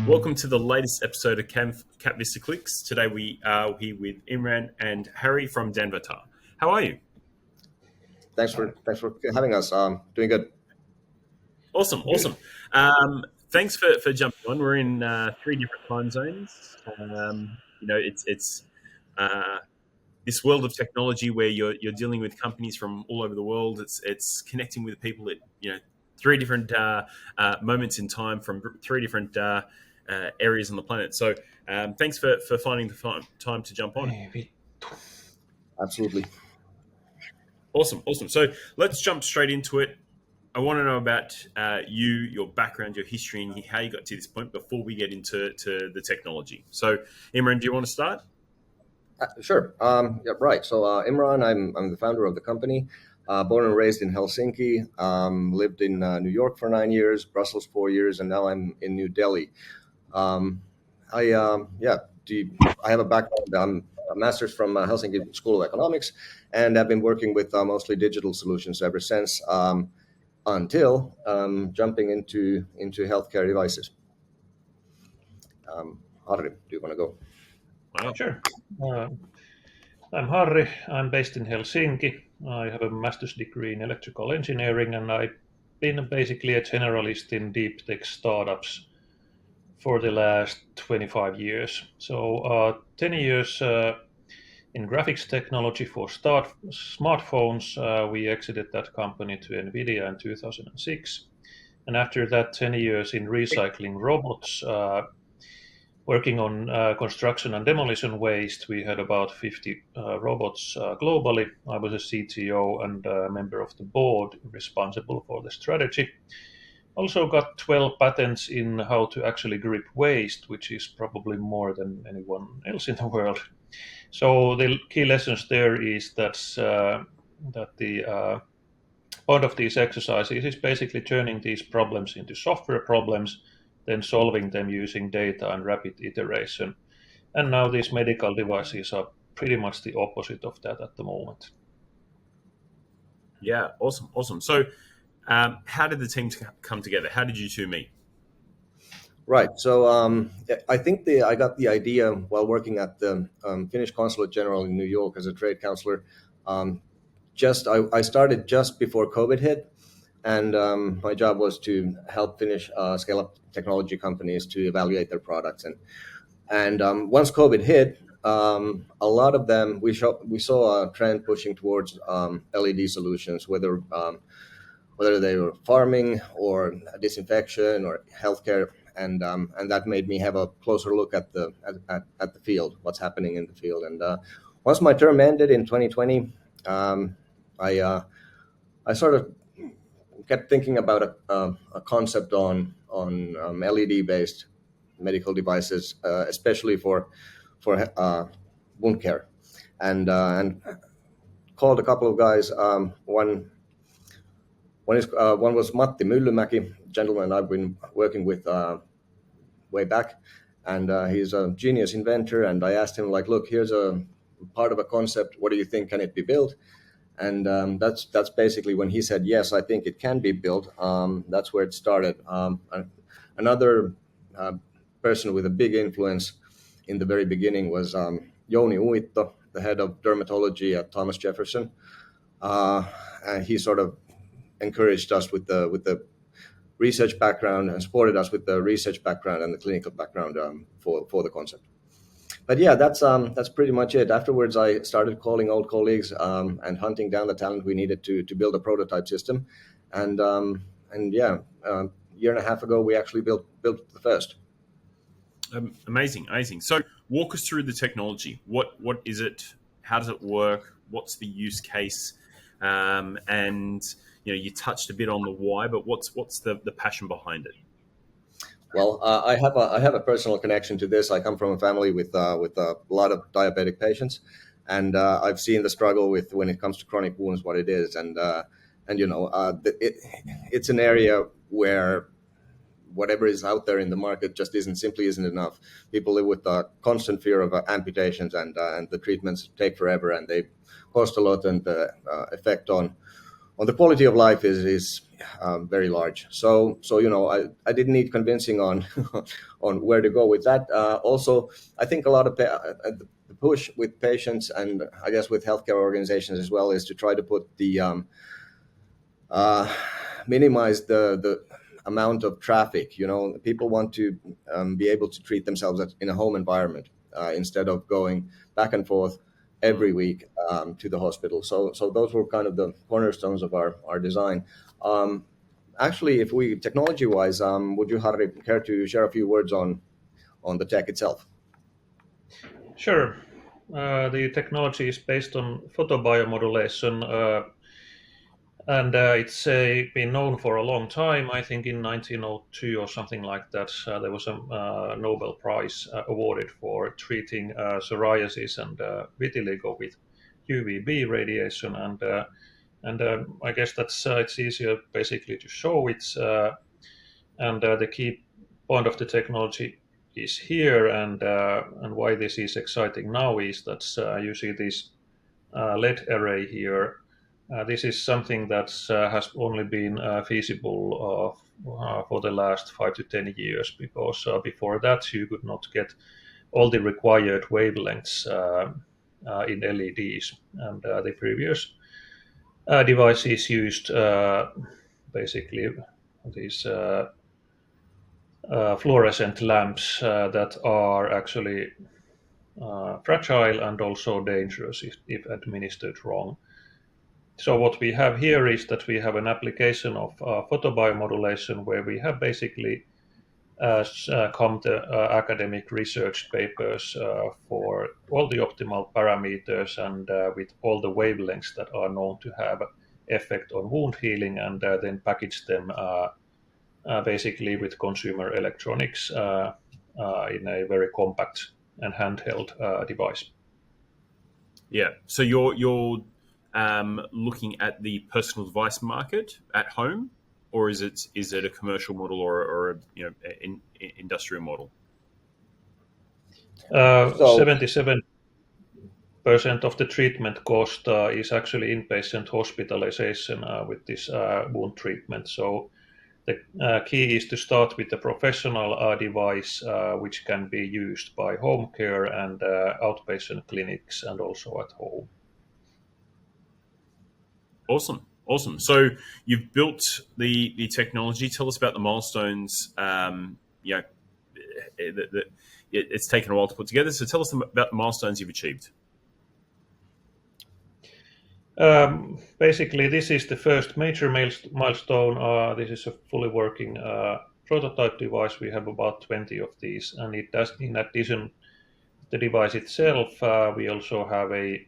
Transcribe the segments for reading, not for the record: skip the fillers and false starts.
Welcome to the latest episode of KapVista Klips. Today we are here with Imran and Harri from Danvantar. How are you? Thanks for having us. Doing good. Awesome. Thanks for jumping on. We're in 3 different time zones. It's this world of technology where you're dealing with companies from all over the world. It's connecting with people at 3 different moments in time from 3 different areas on the planet. So thanks for finding the time to jump on. Absolutely. Awesome. So let's jump straight into it. I want to know about you, your background, your history, and how you got to this point before we get into the technology. So, Imran, do you want to start? Sure. Right. So, Imran, I'm the founder of the company. Born and raised in Helsinki. Lived in New York for 9 years, Brussels 4 years, and now I'm in New Delhi. I have a background. I'm a master's from Helsinki School of Economics, and I've been working with mostly digital solutions ever since. Until jumping into healthcare devices. Harri, do you want to go? Wow. Sure. I'm Harri. I'm based in Helsinki. I have a master's degree in electrical engineering, and I've been basically a generalist in deep tech startups for the last 25 years. So 10 years in graphics technology for smartphones. We exited that company to NVIDIA in 2006. And after that, 10 years in recycling robots, working on construction and demolition waste. We had about 50 robots globally. I was a CTO and a member of the board responsible for the strategy. Also got 12 patents in how to actually grip waste, which is probably more than anyone else in the world. So the key lessons there is that the point of these exercises is basically turning these problems into software problems, then solving them using data and rapid iteration. And now these medical devices are pretty much the opposite of that at the moment. Yeah, awesome. So how did the team come together? How did you two meet? Right. So I think I got the idea while working at the Finnish Consulate General in New York as a trade counselor. I started just before COVID hit, and my job was to help Finnish scale-up technology companies to evaluate their products. And once COVID hit, a lot of them we saw a trend pushing towards LED solutions, whether they were farming or disinfection or healthcare. And that made me have a closer look at the field, what's happening in the field. And once my term ended in 2020, I sort of kept thinking about a concept on LED-based medical devices, especially for wound care, and called a couple of guys. One was Matti Myllymäki, gentleman I've been working with way back, and he's a genius inventor. And I asked him, like, look, here's a part of a concept. What do you think? Can it be built? And that's basically when he said, yes, I think it can be built. That's where it started. Another person with a big influence in the very beginning was Jouni Uitto, the head of dermatology at Thomas Jefferson. And he sort of encouraged us with the research background and supported us with the research background and the clinical background for the concept. But yeah, that's pretty much it. Afterwards, I started calling old colleagues and hunting down the talent we needed to build a prototype system. And yeah, a year and a half ago, we actually built the first. Amazing. So walk us through the technology. What is it? How does it work? What's the use case? And you touched a bit on the why, but what's the passion behind it? Well, I have a personal connection to this. I come from a family with a lot of diabetic patients, and I've seen the struggle with when it comes to chronic wounds, what it is, and it's an area where whatever is out there in the market just isn't enough. People live with a constant fear of amputations, and the treatments take forever, and they cost a lot, and the effect on on the quality of life is very large. So I didn't need convincing on on where to go with that. Also, I think a lot of the push with patients and I guess with healthcare organizations as well is to try to put the minimize the amount of traffic. People want to be able to treat themselves in a home environment instead of going back and forth every week to the hospital. So those were kind of the cornerstones of our design. Actually, if we technology-wise, would you, Harri, care to share a few words on the tech itself? Sure. The technology is based on photobiomodulation, and it's been known for a long time. I think in 1902 or something like that, there was a Nobel Prize awarded for treating psoriasis and vitiligo with UVB radiation, and I guess that's it's easier basically to show it. And the key point of the technology is here, and why this is exciting now is that you see this LED array here. This is something that has only been feasible for the last 5 to 10 years, because before that you could not get all the required wavelengths in LEDs, and the previous devices used basically these fluorescent lamps that are actually fragile and also dangerous if administered wrong. So what we have here is that we have an application of photobiomodulation, where we have basically come to academic research papers for all the optimal parameters and with all the wavelengths that are known to have effect on wound healing, and then package them basically with consumer electronics in a very compact and handheld device. Yeah. So you're looking at the personal device market at home, or is it a commercial model or a industrial model? 77% of the treatment cost is actually inpatient hospitalization with this wound treatment. So the key is to start with a professional device which can be used by home care and outpatient clinics and also at home. Awesome. So you've built the technology. Tell us about the milestones. It's taken a while to put together. So tell us about the milestones you've achieved. Basically, this is the first major milestone. This is a fully working prototype device. We have about 20 of these, and it does. In addition to the device itself, we also have a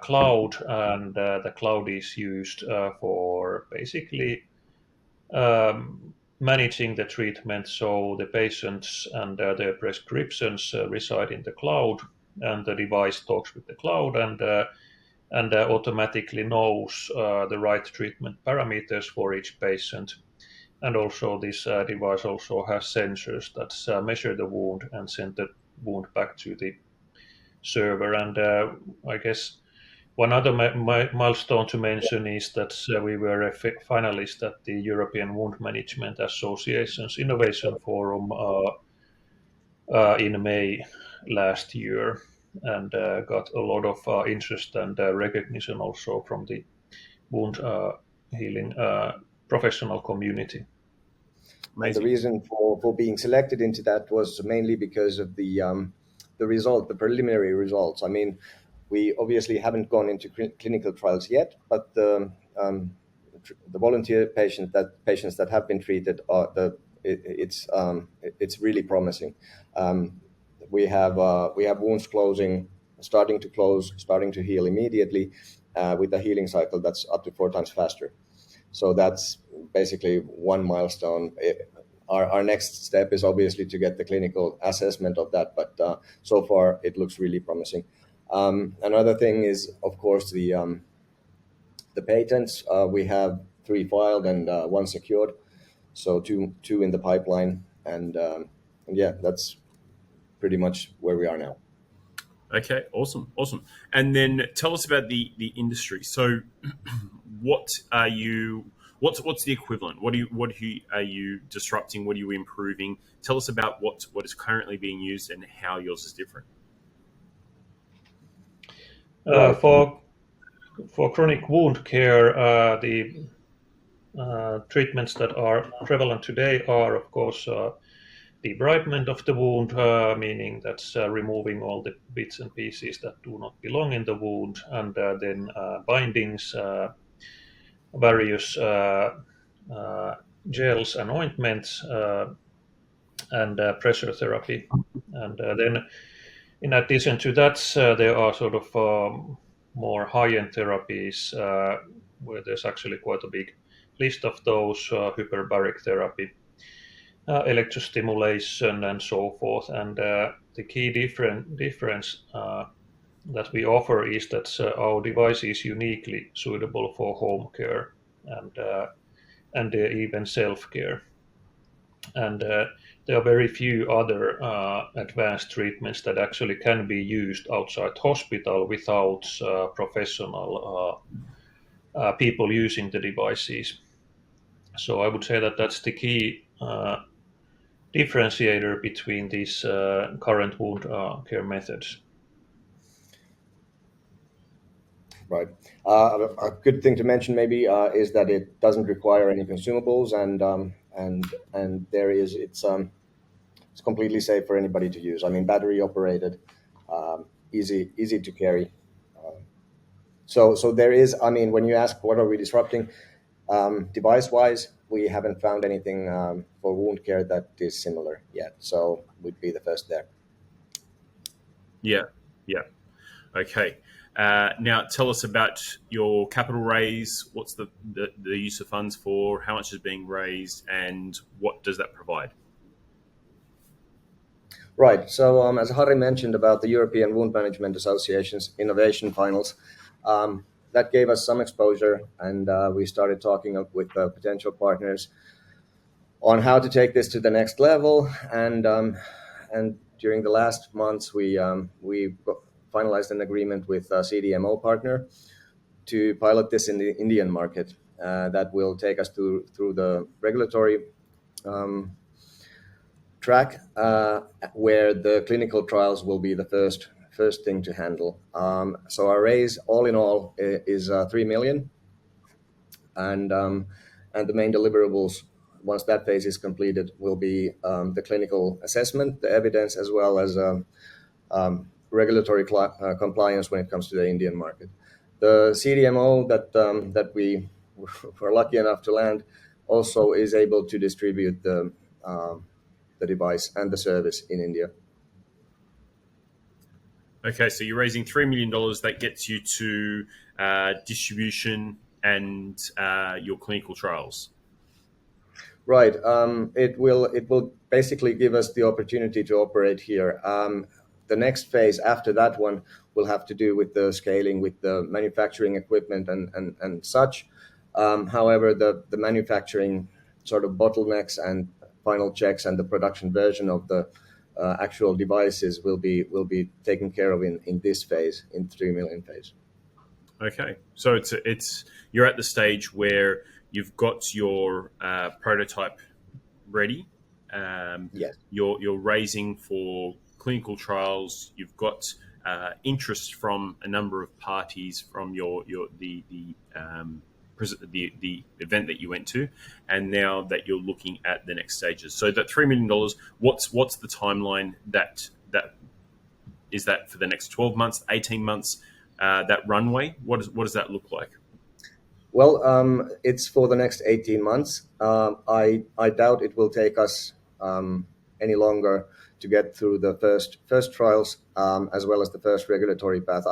cloud, and the cloud is used for basically managing the treatment. So the patients and their prescriptions reside in the cloud, and the device talks with the cloud and automatically knows the right treatment parameters for each patient. And also this device also has sensors that measure the wound and send the wound back to the server. And I guess one other milestone to mention is that we were a finalist at the European Wound Management Association's Innovation Forum in May last year, and got a lot of interest and recognition also from the wound healing professional community. The reason for being selected into that was mainly because of the preliminary results. I mean, we obviously haven't gone into clinical trials yet, but the volunteer patients that have been treated it's really promising. We have wounds starting to heal immediately with a healing cycle that's up to 4 times faster. So that's basically one milestone. Our next step is obviously to get the clinical assessment of that, but so far it looks really promising. Another thing is, of course, the patents. We have 3 filed and 1 secured, so two in the pipeline, and yeah, that's pretty much where we are now. Okay, awesome. And then tell us about the industry. So what are you? What's the equivalent? What are you disrupting? What are you improving? Tell us about what is currently being used and how yours is different. Right. For chronic wound care, the treatments that are prevalent today are, of course, debridement of the wound, meaning that's removing all the bits and pieces that do not belong in the wound, and then bindings, various gels and ointments, and pressure therapy. And then, in addition to that, there are sort of more high-end therapies where there's actually quite a big list of those: hyperbaric therapy, electrostimulation, and so forth. And the key difference that we offer is that our device is uniquely suitable for home care and even self-care. And there are very few other advanced treatments that actually can be used outside hospital without professional people using the devices. So I would say that that's the key differentiator between these current wound care methods. Right. A good thing to mention maybe is that it doesn't require any consumables, and there is it's completely safe for anybody to use. I mean, battery operated, easy to carry. So there is. I mean, when you ask what are we disrupting, device wise, we haven't found anything for wound care that is similar yet. So we'd be the first there. Yeah, yeah. Okay. Now, tell us about your capital raise. What's the use of funds for? How much is being raised, and what does that provide? Right. So as Harri mentioned about the European Wound Management Association's innovation finals, that gave us some exposure, and we started talking with potential partners on how to take this to the next level. And during the last months, we finalized an agreement with a CDMO partner to pilot this in the Indian market. That will take us through the regulatory track, where the clinical trials will be the first thing to handle. So our raise, all in all, is 3 million, and the main deliverables, once that phase is completed, will be the clinical assessment, the evidence, as well as regulatory compliance when it comes to the Indian market. The CDMO that we were lucky enough to land also is able to distribute the device and the service in India. Okay, so you're raising $3 million. That gets you to distribution and your clinical trials. Right. It will basically give us the opportunity to operate here. The next phase after that one will have to do with the scaling, with the manufacturing equipment and such. However, the manufacturing sort of bottlenecks and final checks and the production version of the actual devices will be taken care of in this phase, in 3 million phase. Okay, so it's you're at the stage where you've got your prototype ready. Yes. You're raising for clinical trials. You've got interest from a number of parties from the event that you went to, and now that you're looking at the next stages. So that $3 million, what's the timeline that is that for the next 12 months, 18 months, that runway? What does that look like? Well, it's for the next 18 months. I doubt it will take us any longer to get through the first trials, as well as the first regulatory path.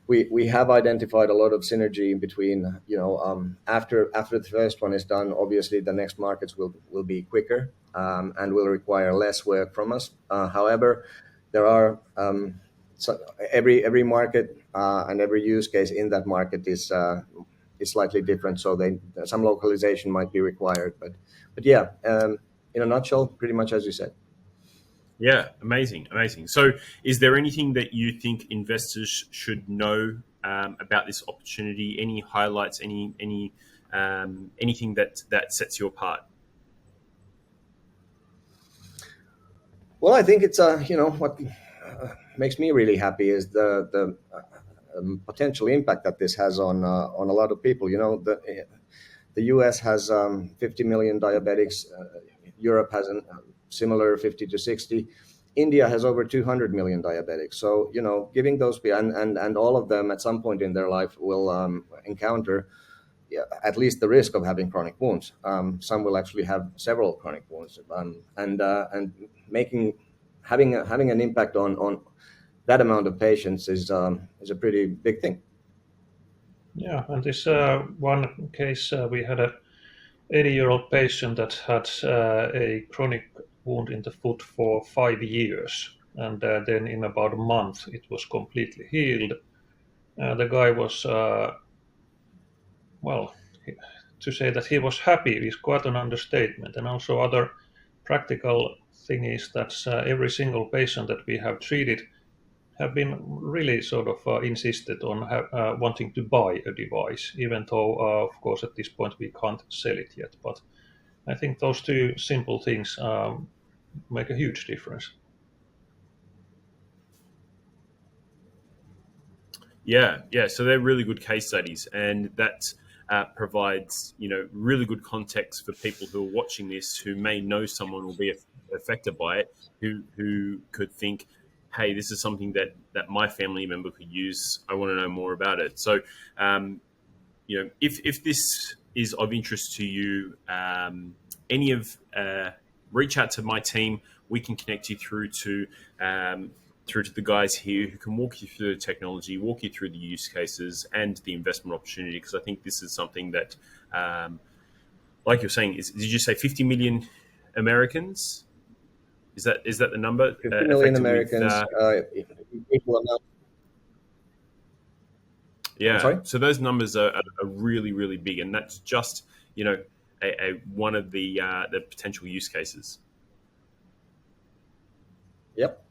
We have identified a lot of synergy between, after the first one is done, obviously the next markets will be quicker and will require less work from us. However, there are every market and every use case in that market is slightly different, so some localization might be required. But yeah, in a nutshell, pretty much as you said. Yeah, amazing. So is there anything that you think investors should know about this opportunity? Any highlights? Anything that sets you apart? Well, I think it's what makes me really happy is the potential impact that this has on a lot of people. The U.S. has 50 million diabetics. Europe has a similar 50 to 60. India has over 200 million diabetics. So giving those people and all of them at some point in their life will encounter at least the risk of having chronic wounds. Some will actually have several chronic wounds, and having an impact on that amount of patients is a pretty big thing. Yeah, and this one case, we had a 80-year-old patient that had a chronic wound in the foot for 5 years, and then in about a month it was completely healed. The guy was, well, to say that he was happy is quite an understatement. And also other practical thing is that every single patient that we have treated have been really sort of insisted on wanting to buy a device, even though, of course, at this point we can't sell it yet. But I think those two simple things make a huge difference. Yeah. So they're really good case studies, and that provides really good context for people who are watching this, who may know someone will be affected by it, who could think, hey, this is something that my family member could use. I want to know more about it. So, if this is of interest to you, reach out to my team. We can connect you through to the guys here who can walk you through the technology, walk you through the use cases and the investment opportunity. Because I think this is something that, like you're saying, did you say 50 million Americans? Is that the number? 50 million Americans. Equal amount. Yeah. So those numbers are really, really big, and that's just one of the potential use cases. Yep.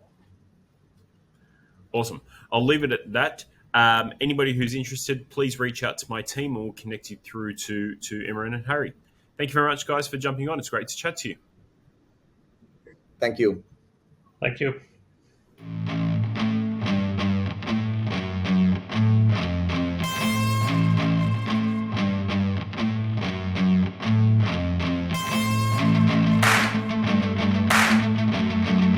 Awesome. I'll leave it at that. Anybody who's interested, please reach out to my team, and we'll connect you through to Imran and Harri. Thank you very much, guys, for jumping on. It's great to chat to you. Thank you. Thank you.